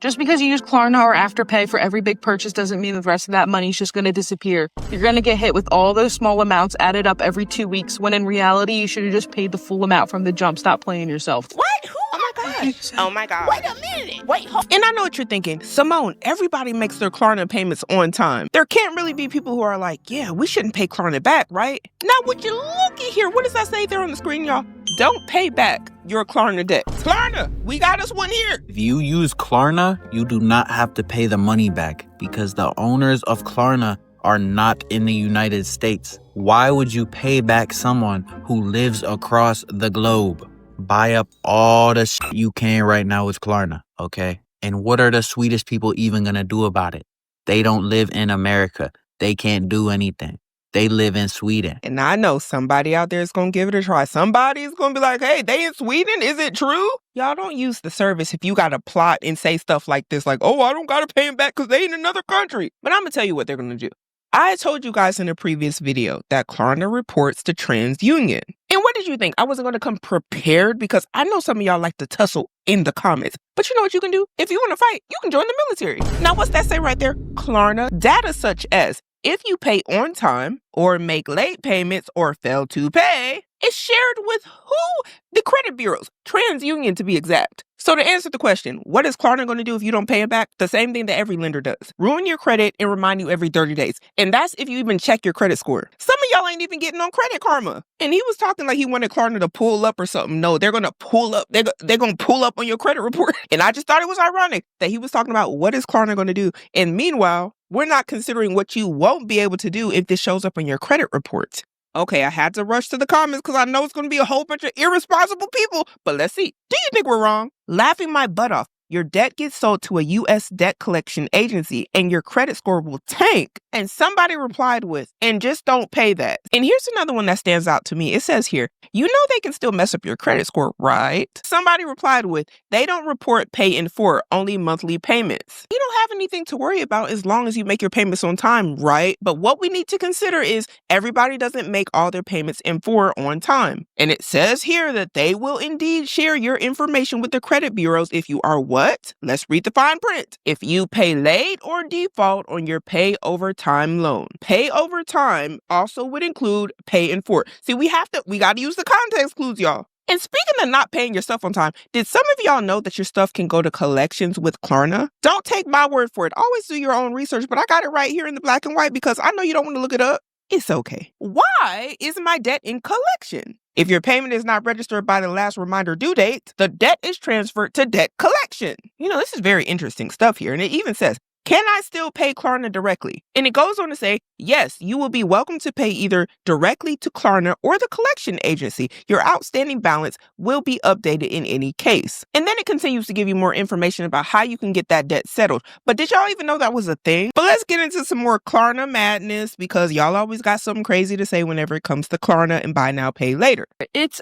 Just because you use Klarna or Afterpay for every big purchase doesn't mean the rest of that money's just going to disappear. You're going to get hit with all those small amounts added up every 2 weeks, when in reality, you should have just paid the full amount from the jump. Stop playing yourself. What? Oh my gosh. Oh my God. Wait a minute. Wait, and I know what you're thinking. Symone, everybody makes their Klarna payments on time. There can't really be people who are like, yeah, we shouldn't pay Klarna back, right? Now, would you look at here? What does that say there on the screen, y'all? Don't pay back your Klarna debt. Klarna, we got us one here. If you use Klarna, you do not have to pay the money back because the owners of Klarna are not in the United States. Why would you pay back someone who lives across the globe? Buy up all the shit you can right now with Klarna, okay? And what are the Swedish people even gonna do about it? They don't live in America. They can't do anything. They live in Sweden. And I know somebody out there is going to give it a try. Somebody's going to be like, hey, they in Sweden? Is it true? Y'all don't use the service if you got to plot and say stuff like this, like, oh, I don't got to pay them back because they in another country. But I'm going to tell you what they're going to do. I told you guys in a previous video that Klarna reports to TransUnion. And what did you think? I wasn't going to come prepared because I know some of y'all like to tussle in the comments. But you know what you can do? If you want to fight, you can join the military. Now, what's that say right there? Klarna data such as if you pay on time or make late payments or fail to pay, is shared with who? The credit bureaus, TransUnion to be exact. So to answer the question, what is Klarna going to do if you don't pay it back? The same thing that every lender does. Ruin your credit and remind you every 30 days. And that's if you even check your credit score. Some of y'all ain't even getting on Credit Karma. And he was talking like he wanted Klarna to pull up or something. No, they're going to pull up. They're going to pull up on your credit report. And I just thought it was ironic that he was talking about what is Klarna going to do. And meanwhile, we're not considering what you won't be able to do if this shows up on your credit report. Okay, I had to rush to the comments because I know it's going to be a whole bunch of irresponsible people. But let's see. Do you think we're wrong? Laughing my butt off. Your debt gets sold to a U.S. debt collection agency and your credit score will tank. And somebody replied with, and just don't pay that. And here's another one that stands out to me. It says here, you know they can still mess up your credit score, right? Somebody replied with, they don't report pay in full, only monthly payments. You don't have anything to worry about as long as you make your payments on time, right? But what we need to consider is everybody doesn't make all their payments in full on time. And it says here that they will indeed share your information with the credit bureaus if you are what? Let's read the fine print. If you pay late or default on your pay over time loan. Pay over time also would include pay in full. See, we got to use the context clues, y'all. And speaking of not paying your stuff on time, did some of y'all know that your stuff can go to collections with Klarna? Don't take my word for it. Always do your own research, but I got it right here in the black and white because I know you don't want to look it up. It's okay. Why is my debt in collection? If your payment is not registered by the last reminder due date, the debt is transferred to debt collection. You know, this is very interesting stuff here. And it even says, can I still pay Klarna directly? And it goes on to say, yes, you will be welcome to pay either directly to Klarna or the collection agency. Your outstanding balance will be updated in any case. And then it continues to give you more information about how you can get that debt settled. But did y'all even know that was a thing? But let's get into some more Klarna madness because y'all always got something crazy to say whenever it comes to Klarna and buy now, pay later. It's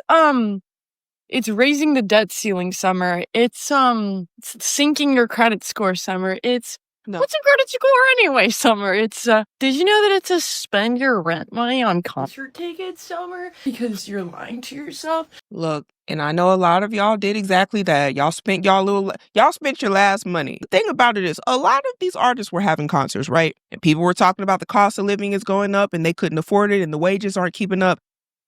raising the debt ceiling, Summer. It's sinking your credit score, Summer. No. What's a credit score anyway, Summer? Did you know that it's a spend your rent money on concert tickets, Summer? Because you're lying to yourself. Look, and I know a lot of y'all did exactly that. Y'all spent your last money. The thing about it is a lot of these artists were having concerts, right? And people were talking about the cost of living is going up and they couldn't afford it and the wages aren't keeping up.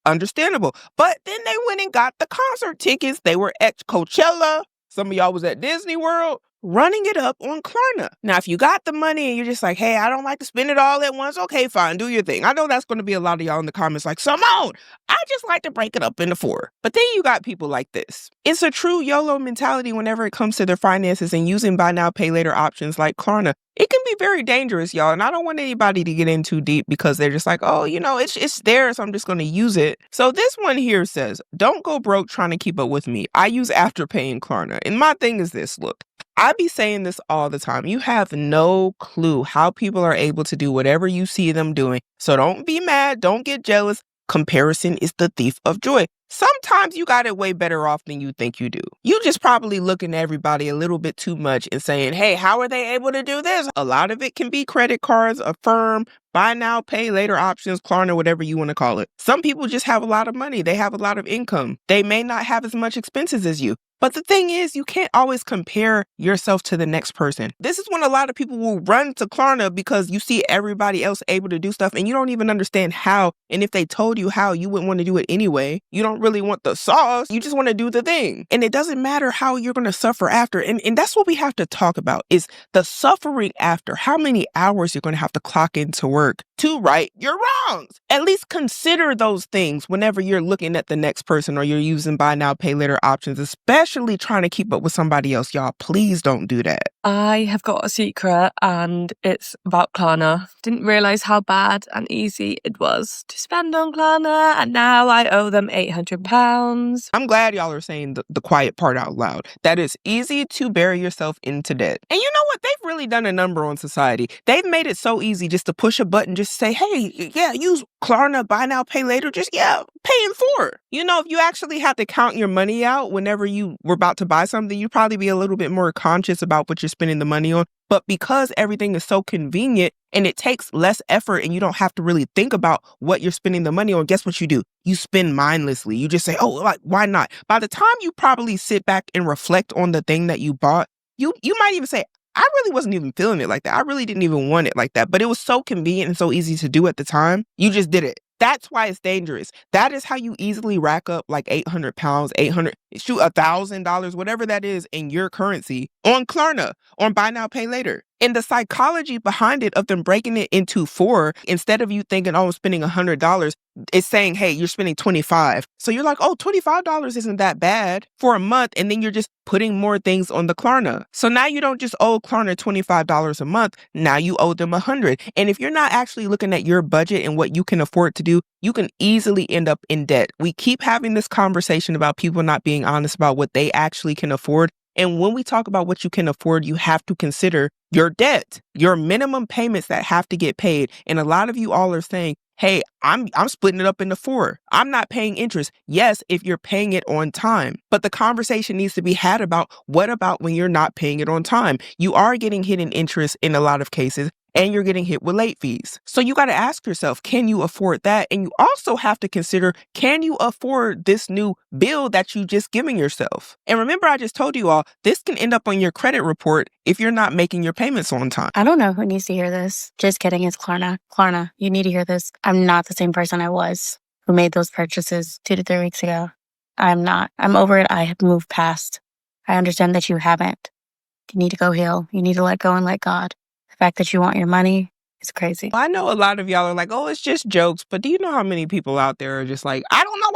Understandable. But then they went and got the concert tickets. They were at Coachella. Some of y'all was at Disney World. Running it up on Klarna. Now, if you got the money and you're just like, hey, I don't like to spend it all at once, okay, fine, do your thing. I know that's going to be a lot of y'all in the comments like, Symone, I just like to break it up into 4. But then you got people like this. It's a true YOLO mentality whenever it comes to their finances and using buy now, pay later options like Klarna. It can be very dangerous, y'all. And I don't want anybody to get in too deep because they're just like, oh, you know, it's there, so I'm just going to use it. So this one here says, don't go broke trying to keep up with me. I use Afterpay and Klarna. And my thing is this, look. I be saying this all the time. You have no clue how people are able to do whatever you see them doing. So don't be mad. Don't get jealous. Comparison is the thief of joy. Sometimes you got it way better off than you think you do. You just probably looking at everybody a little bit too much and saying, hey, how are they able to do this? A lot of it can be credit cards, Affirm, buy now, pay later options, Klarna, whatever you want to call it. Some people just have a lot of money. They have a lot of income. They may not have as much expenses as you. But the thing is, you can't always compare yourself to the next person. This is when a lot of people will run to Klarna because you see everybody else able to do stuff and you don't even understand how. And if they told you how, you wouldn't want to do it anyway. You don't really want the sauce. You just want to do the thing. And it doesn't matter how you're going to suffer after. And that's what we have to talk about is the suffering after. How many hours you're going to have to clock into work to right your wrongs. At least consider those things whenever you're looking at the next person or you're using buy now, pay later options, especially trying to keep up with somebody else. Y'all, please don't do that. I have got a secret and it's about Klarna. Didn't realise how bad and easy it was to spend on Klarna and now I owe them £800. I'm glad y'all are saying the quiet part out loud. That is easy to bury yourself into debt. And you know what? They've really done a number on society. They've made it so easy just to push a button, just say, hey, yeah, use Klarna, buy now, pay later. Just, pay in full. You know, if you actually had to count your money out whenever you were about to buy something, you'd probably be a little bit more conscious about what you're spending the money on. But because everything is so convenient and it takes less effort and you don't have to really think about what you're spending the money on, guess what you do? You spend mindlessly. You just say, oh, like, why not? By the time you probably sit back and reflect on the thing that you bought, you might even say, I really wasn't even feeling it like that. I really didn't even want it like that. But it was so convenient and so easy to do at the time. You just did it. That's why it's dangerous. That is how you easily rack up like £800, $1,000, whatever that is in your currency on Klarna, on buy now, pay later. And the psychology behind it of them breaking it into 4, instead of you thinking, oh, I'm spending $100, it's saying, hey, you're spending $25. So you're like, oh, $25 isn't that bad for a month. And then you're just putting more things on the Klarna. So now you don't just owe Klarna $25 a month. Now you owe them $100. And if you're not actually looking at your budget and what you can afford to do, you can easily end up in debt. We keep having this conversation about people not being honest about what they actually can afford. And when we talk about what you can afford, you have to consider your debt, your minimum payments that have to get paid. And a lot of you all are saying, hey, I'm splitting it up into 4. I'm not paying interest. Yes, if you're paying it on time. But the conversation needs to be had about what about when you're not paying it on time? You are getting hit in interest in a lot of cases. And you're getting hit with late fees. So you got to ask yourself, can you afford that? And you also have to consider, can you afford this new bill that you just giving yourself? And remember, I just told you all, this can end up on your credit report if you're not making your payments on time. I don't know who needs to hear this. Just kidding, it's Klarna. Klarna, you need to hear this. I'm not the same person I was who made those purchases 2 to 3 weeks ago. I'm not. I'm over it. I have moved past. I understand that you haven't. You need to go heal. You need to let go and let God. The fact that you want your money is crazy. I know a lot of y'all are like, oh, it's just jokes. But do you know how many people out there are just like, I don't know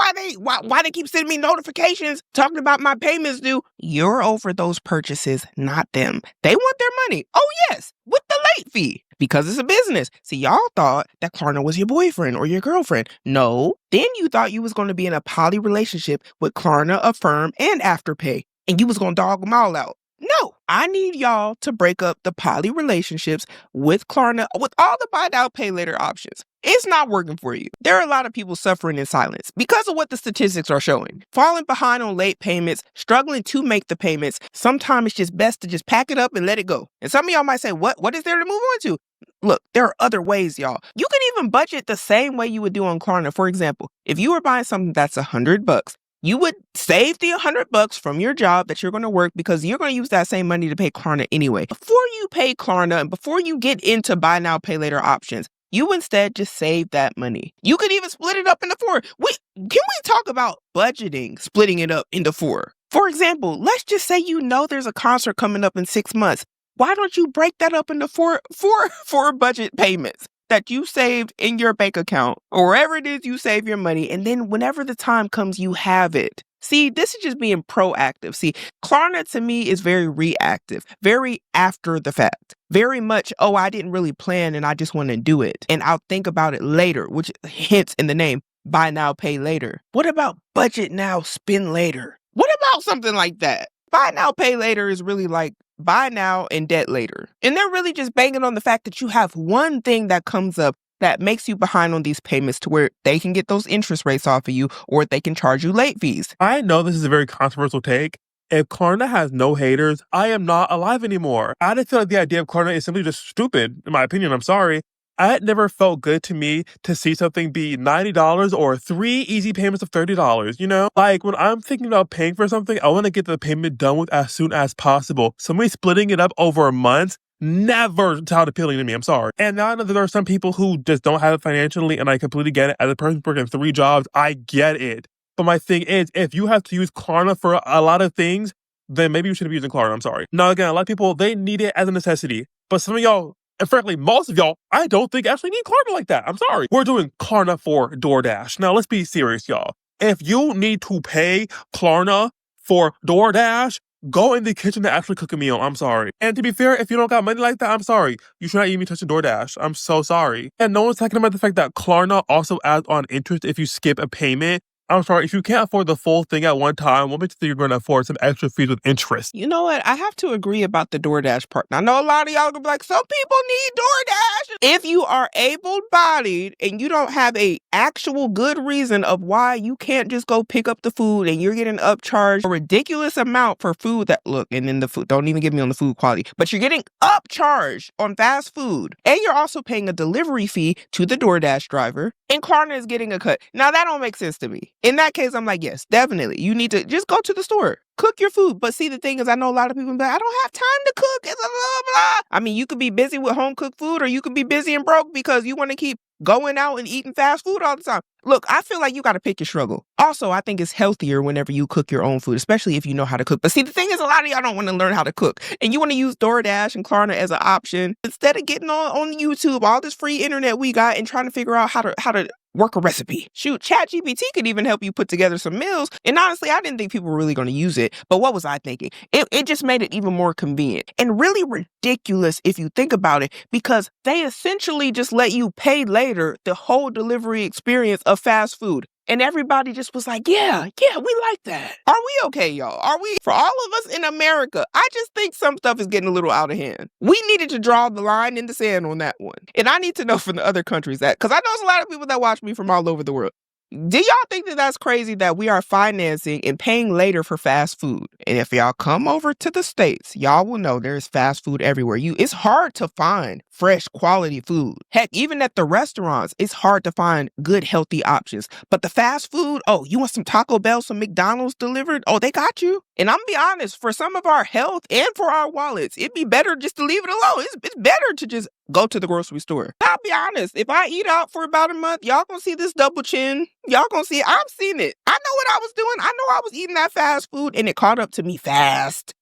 why they keep sending me notifications talking about my payments due. You're over those purchases, not them. They want their money. Oh, yes, with the late fee. Because it's a business. See, y'all thought that Klarna was your boyfriend or your girlfriend. No. Then you thought you was going to be in a poly relationship with Klarna, Affirm, and Afterpay. And you was going to dog them all out. No, I need y'all to break up the poly relationships with Klarna, with all the buy now, pay later options. It's not working for you. There are a lot of people suffering in silence because of what the statistics are showing. Falling behind on late payments, struggling to make the payments. Sometimes it's just best to just pack it up and let it go. And some of y'all might say, what is there to move on to? Look, there are other ways, y'all. You can even budget the same way you would do on Klarna. For example, if you were buying something that's $100, you would save the $100 from your job that you're going to work because you're going to use that same money to pay Klarna anyway. Before you pay Klarna and before you get into buy now, pay later options, you instead just save that money. You could even split it up into 4. Can we talk about budgeting, splitting it up into 4? For example, let's just say you know there's a concert coming up in 6 months. Why don't you break that up into four budget payments that you saved in your bank account or wherever it is you save your money, and then whenever the time comes, you have it. See, this is just being proactive. See, Klarna to me is very reactive, very after the fact, very much, oh, I didn't really plan and I just want to do it. And I'll think about it later, which hints in the name, buy now, pay later. What about budget now, spend later? What about something like that? Buy now, pay later is really like buy now and debt later. And they're really just banging on the fact that you have one thing that comes up that makes you behind on these payments to where they can get those interest rates off of you or they can charge you late fees. I know this is a very controversial take. If Klarna has no haters, I am not alive anymore. I just feel like the idea of Klarna is simply just stupid, in my opinion. I'm sorry. It never felt good to me to see something be $90 or 3 easy payments of $30, you know? Like, when I'm thinking about paying for something, I want to get the payment done with as soon as possible. Somebody splitting it up over a month, never sound appealing to me. I'm sorry. And now I know that there are some people who just don't have it financially, and I completely get it. As a person working 3 jobs, I get it. But my thing is, if you have to use Klarna for a lot of things, then maybe you shouldn't be using Klarna. I'm sorry. Now, again, a lot of people, they need it as a necessity. But some of y'all, and frankly, most of y'all, I don't think actually need Klarna like that. I'm sorry. We're doing Klarna for DoorDash. Now, let's be serious, y'all. If you need to pay Klarna for DoorDash, go in the kitchen to actually cook a meal. I'm sorry. And to be fair, if you don't got money like that, I'm sorry. You should not even be touching DoorDash. I'm so sorry. And no one's talking about the fact that Klarna also adds on interest if you skip a payment. I'm sorry, if you can't afford the full thing at one time, what makes you think you're going to afford some extra fees with interest? You know what? I have to agree about the DoorDash part. Now, I know a lot of y'all gonna be like, some people need DoorDash. If you are able-bodied and you don't have a actual good reason of why you can't just go pick up the food and you're getting upcharged a ridiculous amount for food that, look, and then the food, don't even get me on the food quality, but you're getting upcharged on fast food. And you're also paying a delivery fee to the DoorDash driver. And Klarna is getting a cut. Now, that don't make sense to me. In that case, I'm like, yes, definitely. You need to just go to the store. Cook your food. But see, the thing is, I know a lot of people be like, I don't have time to cook. It's blah, blah, blah. I mean, you could be busy with home cooked food, or you could be busy and broke because you want to keep going out and eating fast food all the time. Look, I feel like you got to pick your struggle. Also, I think it's healthier whenever you cook your own food, especially if you know how to cook. But see, the thing is, a lot of y'all don't want to learn how to cook. And you want to use DoorDash and Klarna as an option instead of getting on YouTube, all this free internet we got, and trying to figure out how to work a recipe. Shoot, ChatGPT could even help you put together some meals. And honestly, I didn't think people were really going to use it. But what was I thinking? It just made it even more convenient and really ridiculous if you think about it, because they essentially just let you pay later the whole delivery experience of fast food. And everybody just was like, yeah, we like that. Are we okay, y'all? Are we? For all of us in America, I just think some stuff is getting a little out of hand. We needed to draw the line in the sand on that one. And I need to know from the other countries that, because I know there's a lot of people that watch me from all over the world. Do y'all think that that's crazy that we are financing and paying later for fast food? And if y'all come over to the States, y'all will know there's fast food everywhere. It's hard to find fresh quality food. Heck, even at the restaurants, it's hard to find good, healthy options. But the fast food, oh, you want some Taco Bell, some McDonald's delivered? Oh, they got you. And I'm gonna be honest, for some of our health and for our wallets, it'd be better just to leave it alone. It's better to just go to the grocery store. I'll be honest, if I eat out for about a month, y'all gonna see this double chin. Y'all gonna see it. I've seen it. I know what I was doing. I know I was eating that fast food, and it caught up to me fast.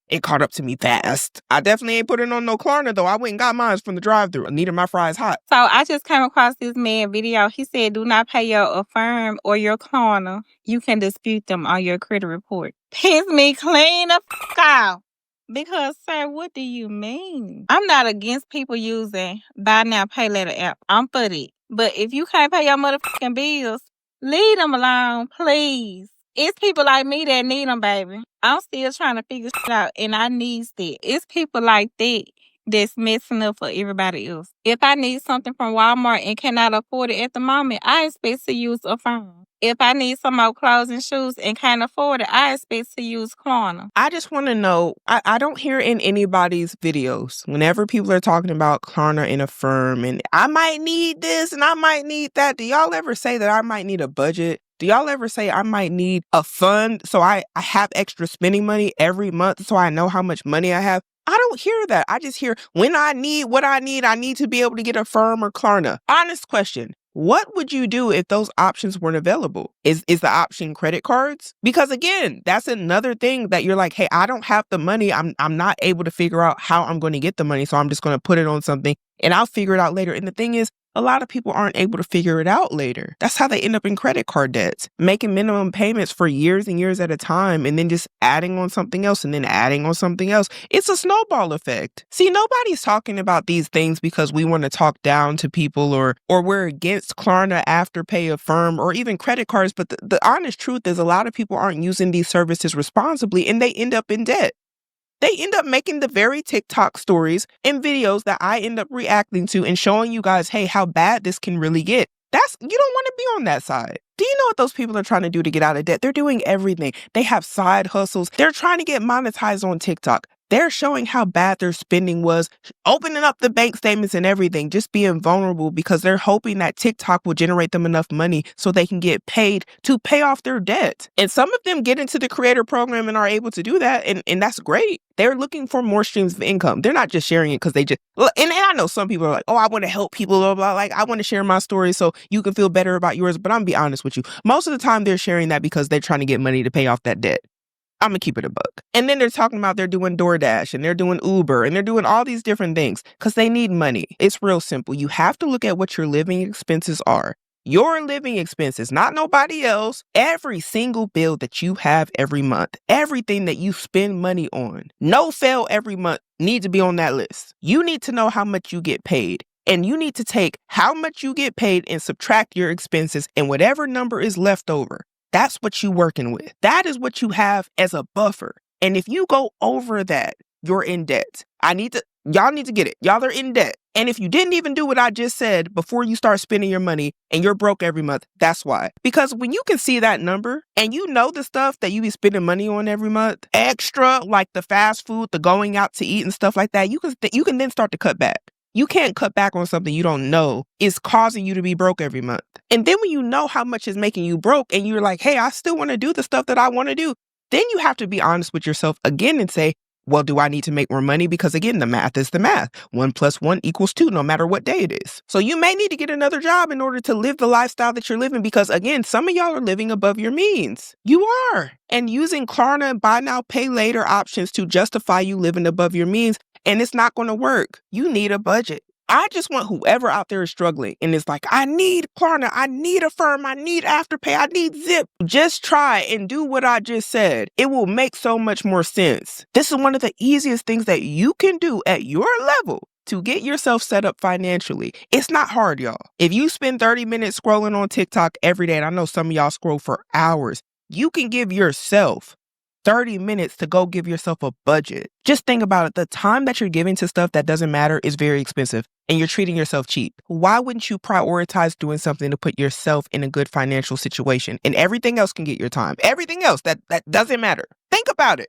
I definitely ain't putting on no Klarna, though. I went and got mine from the drive-thru. I needed my fries hot. So I just came across this man video. He said, do not pay your Affirm or your Klarna. You can dispute them on your credit report. Piss me clean the f*** out. Because, sir, what do you mean? I'm not against people using buy now, pay later app. I'm for it. But if you can't pay your motherfucking bills, leave them alone, please. It's people like me that need them, baby. I'm still trying to figure shit out, and I need that. It's people like that that's messing up for everybody else. If I need something from Walmart and cannot afford it at the moment, I expect to use Affirm. If I need some more clothes and shoes and can't afford it, I expect to use Klarna. I just want to know, I don't hear in anybody's videos, whenever people are talking about Klarna and Affirm, and I might need this and I might need that, do y'all ever say that I might need a budget? Do y'all ever say I might need a fund so I have extra spending money every month so I know how much money I have? I don't hear that. I just hear when I need what I need to be able to get Affirm or Klarna. Honest question. What would you do if those options weren't available? Is the option credit cards? Because again, that's another thing that you're like, hey, I don't have the money. I'm not able to figure out how I'm going to get the money. So I'm just going to put it on something and I'll figure it out later. And the thing is, a lot of people aren't able to figure it out later. That's how they end up in credit card debts, making minimum payments for years and years at a time, and then just adding on something else and then adding on something else. It's a snowball effect. See, nobody's talking about these things because we want to talk down to people or we're against Klarna, Afterpay, Affirm, or even credit cards. But the honest truth is a lot of people aren't using these services responsibly and they end up in debt. They end up making the very TikTok stories and videos that I end up reacting to and showing you guys, hey, how bad this can really get. You don't want to be on that side. Do you know what those people are trying to do to get out of debt? They're doing everything. They have side hustles. They're trying to get monetized on TikTok. They're showing how bad their spending was, opening up the bank statements and everything, just being vulnerable because they're hoping that TikTok will generate them enough money so they can get paid to pay off their debt. And some of them get into the creator program and are able to do that, and that's great. They're looking for more streams of income. They're not just sharing it because they just, and I know some people are like, oh, I want to help people, blah, blah, like, I want to share my story so you can feel better about yours. But I'm gonna be honest with you. Most of the time they're sharing that because they're trying to get money to pay off that debt. I'm gonna keep it a buck. And then they're talking about they're doing DoorDash and they're doing Uber and they're doing all these different things because they need money. It's real simple. You have to look at what your living expenses are. Your living expenses, not nobody else. Every single bill that you have every month, everything that you spend money on, no fail every month, need to be on that list. You need to know how much you get paid. And you need to take how much you get paid and subtract your expenses, and whatever number is left over, that's what you're working with. That is what you have as a buffer. And if you go over that, you're in debt. Y'all need to get it. Y'all are in debt. And if you didn't even do what I just said before you start spending your money and you're broke every month, that's why. Because when you can see that number and you know the stuff that you be spending money on every month, extra like the fast food, the going out to eat and stuff like that, you can then start to cut back. You can't cut back on something you don't know is causing you to be broke every month. And then when you know how much is making you broke and you're like, hey, I still want to do the stuff that I want to do, then you have to be honest with yourself again and say, well, do I need to make more money? Because again, the math is the math. 1 + 1 = 2, no matter what day it is. So you may need to get another job in order to live the lifestyle that you're living because again, some of y'all are living above your means. You are. And using Klarna and buy now, pay later options to justify you living above your means, and it's not going to work. You need a budget. I just want whoever out there is struggling and is like, I need Klarna, I need Affirm, I need Afterpay, I need Zip. Just try and do what I just said. It will make so much more sense. This is one of the easiest things that you can do at your level to get yourself set up financially. It's not hard, y'all. If you spend 30 minutes scrolling on TikTok every day, and I know some of y'all scroll for hours, you can give yourself 30 minutes to go give yourself a budget. Just think about it. The time that you're giving to stuff that doesn't matter is very expensive and you're treating yourself cheap. Why wouldn't you prioritize doing something to put yourself in a good financial situation? And everything else can get your time. Everything else that doesn't matter. Think about it.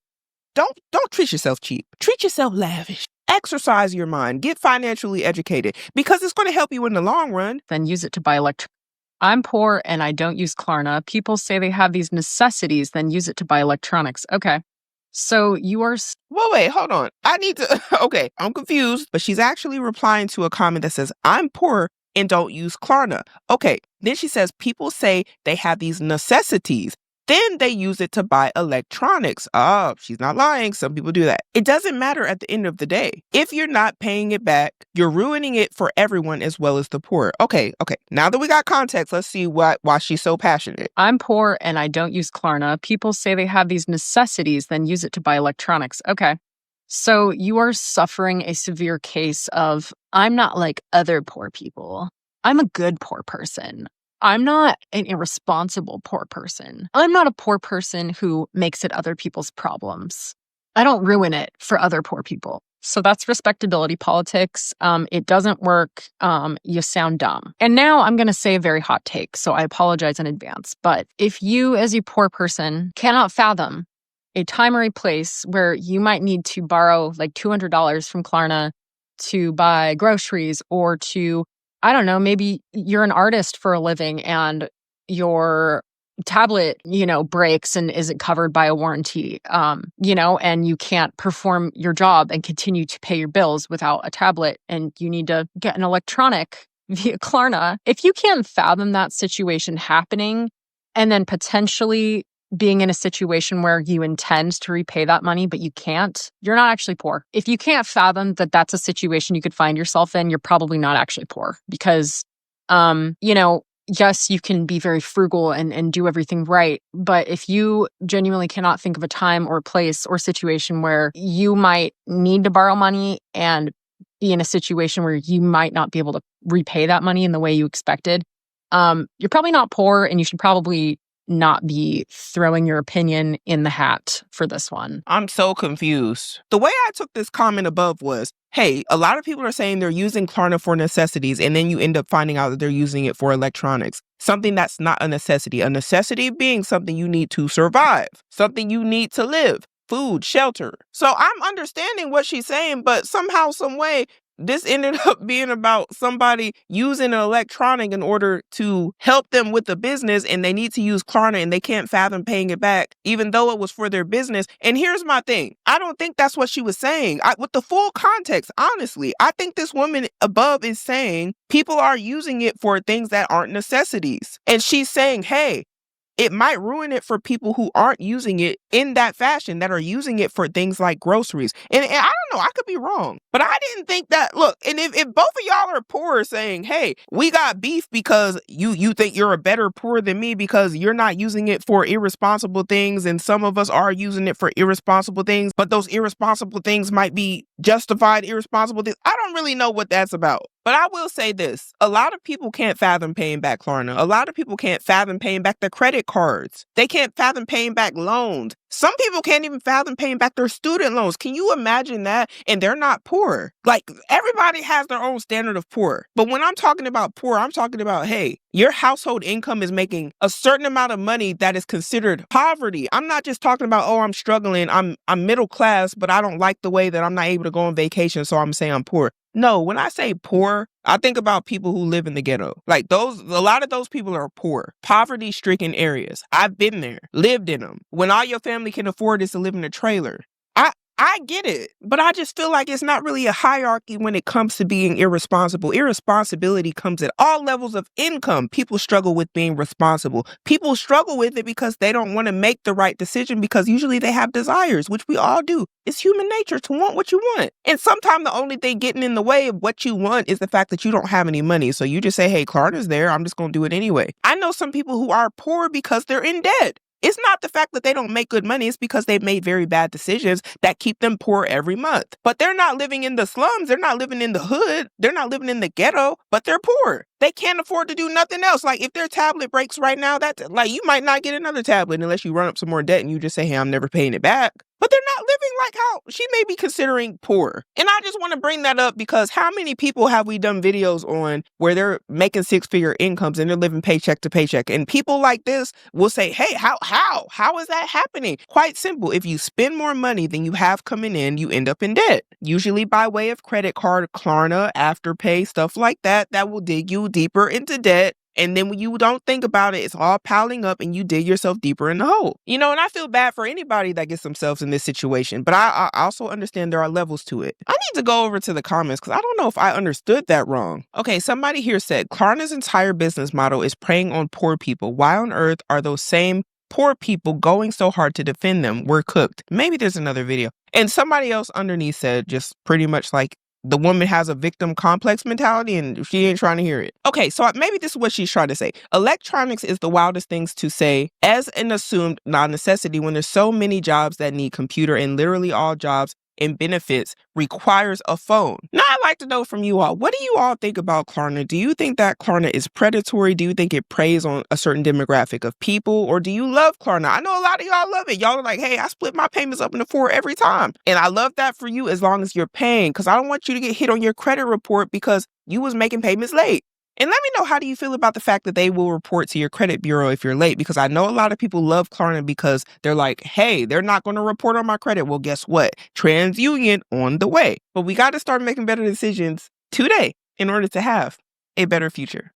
Don't treat yourself cheap. Treat yourself lavish. Exercise your mind. Get financially educated because it's going to help you in the long run. Then use it to buy electronics. I'm poor and I don't use Klarna. People say they have these necessities, then use it to buy electronics. Okay. So you are... Well, wait, hold on. I need to... Okay, I'm confused, but she's actually replying to a comment that says, I'm poor and don't use Klarna. Okay, then she says, people say they have these necessities. Then they use it to buy electronics. Oh, she's not lying. Some people do that. It doesn't matter at the end of the day. If you're not paying it back, you're ruining it for everyone as well as the poor. Okay. Now that we got context, let's see why she's so passionate. I'm poor and I don't use Klarna. People say they have these necessities, then use it to buy electronics. Okay. So you are suffering a severe case of, I'm not like other poor people. I'm a good poor person. I'm not an irresponsible poor person. I'm not a poor person who makes it other people's problems. I don't ruin it for other poor people. So that's respectability politics. It doesn't work. You sound dumb. And now I'm going to say a very hot take, so I apologize in advance. But if you as a poor person cannot fathom a time or a place where you might need to borrow like $200 from Klarna to buy groceries or to, I don't know, maybe you're an artist for a living and your tablet, breaks and isn't covered by a warranty, and you can't perform your job and continue to pay your bills without a tablet and you need to get an electronic via Klarna. If you can't fathom that situation happening and then potentially being in a situation where you intend to repay that money, but you can't, you're not actually poor. If you can't fathom that that's a situation you could find yourself in, you're probably not actually poor because, yes, you can be very frugal and do everything right. But if you genuinely cannot think of a time or place or situation where you might need to borrow money and be in a situation where you might not be able to repay that money in the way you expected, you're probably not poor and you should probably not be throwing your opinion in the hat for this one. I'm so confused. The way I took this comment above was, hey, a lot of people are saying they're using Klarna for necessities, and then you end up finding out that they're using it for electronics. Something that's not a necessity. A necessity being something you need to survive, something you need to live, food, shelter. So I'm understanding what she's saying, but somehow, some way, this ended up being about somebody using an electronic in order to help them with the business, and they need to use Klarna and they can't fathom paying it back, even though it was for their business. And here's my thing. I don't think that's what she was saying. With the full context, honestly, I think this woman above is saying people are using it for things that aren't necessities. And she's saying, hey, it might ruin it for people who aren't using it in that fashion, that are using it for things like groceries. And I don't know, I could be wrong, but I didn't think that. Look, and if both of y'all are poor saying, hey, we got beef because you think you're a better poor than me because you're not using it for irresponsible things, and some of us are using it for irresponsible things, but those irresponsible things might be justified irresponsible things. I don't really know what that's about. But I will say this, a lot of people can't fathom paying back Klarna. A lot of people can't fathom paying back their credit cards. They can't fathom paying back loans. Some people can't even fathom paying back their student loans. Can you imagine that? And they're not poor. Like, everybody has their own standard of poor. But when I'm talking about poor, I'm talking about, hey, your household income is making a certain amount of money that is considered poverty. I'm not just talking about, oh, I'm struggling, I'm middle class, but I don't like the way that I'm not able to go on vacation, so I'm saying I'm poor. No, when I say poor, I think about people who live in the ghetto. Like a lot of those people are poor, poverty-stricken areas. I've been there, lived in them. When all your family can afford is to live in a trailer. I get it, but I just feel like it's not really a hierarchy when it comes to being irresponsible. Irresponsibility comes at all levels of income. People struggle with being responsible. People struggle with it because they don't want to make the right decision, because usually they have desires, which we all do. It's human nature to want what you want. And sometimes the only thing getting in the way of what you want is the fact that you don't have any money. So you just say, hey, Klarna's there, I'm just going to do it anyway. I know some people who are poor because they're in debt. It's not the fact that they don't make good money. It's because they've made very bad decisions that keep them poor every month. But they're not living in the slums. They're not living in the hood. They're not living in the ghetto, but they're poor. They can't afford to do nothing else. Like, if their tablet breaks right now, that's like, you might not get another tablet unless you run up some more debt and you just say, hey, I'm never paying it back. But they're not living like how she may be considering poor. And I just want to bring that up because how many people have we done videos on where they're making six-figure incomes and they're living paycheck to paycheck? And people like this will say, hey, how is that happening? Quite simple. If you spend more money than you have coming in, you end up in debt. Usually by way of credit card, Klarna, Afterpay, stuff like that, that will dig you deeper into debt. And then when you don't think about it, it's all piling up and you dig yourself deeper in the hole. You know, and I feel bad for anybody that gets themselves in this situation, but I also understand there are levels to it. I need to go over to the comments because I don't know if I understood that wrong. Okay, somebody here said, Klarna's entire business model is preying on poor people. Why on earth are those same poor people going so hard to defend them? We're cooked. Maybe there's another video. And somebody else underneath said just pretty much like, the woman has a victim complex mentality and she ain't trying to hear it. Okay, so maybe this is what she's trying to say. Electronics is the wildest things to say as an assumed non-necessity when there's so many jobs that need computer, and literally all jobs and benefits requires a phone. Now, I'd like to know from you all, what do you all think about Klarna? Do you think that Klarna is predatory? Do you think it preys on a certain demographic of people? Or do you love Klarna? I know a lot of y'all love it. Y'all are like, hey, I split my payments up into 4 every time. And I love that for you as long as you're paying, because I don't want you to get hit on your credit report because you was making payments late. And let me know, how do you feel about the fact that they will report to your credit bureau if you're late? Because I know a lot of people love Klarna because they're like, hey, they're not going to report on my credit. Well, guess what? TransUnion on the way. But we got to start making better decisions today in order to have a better future.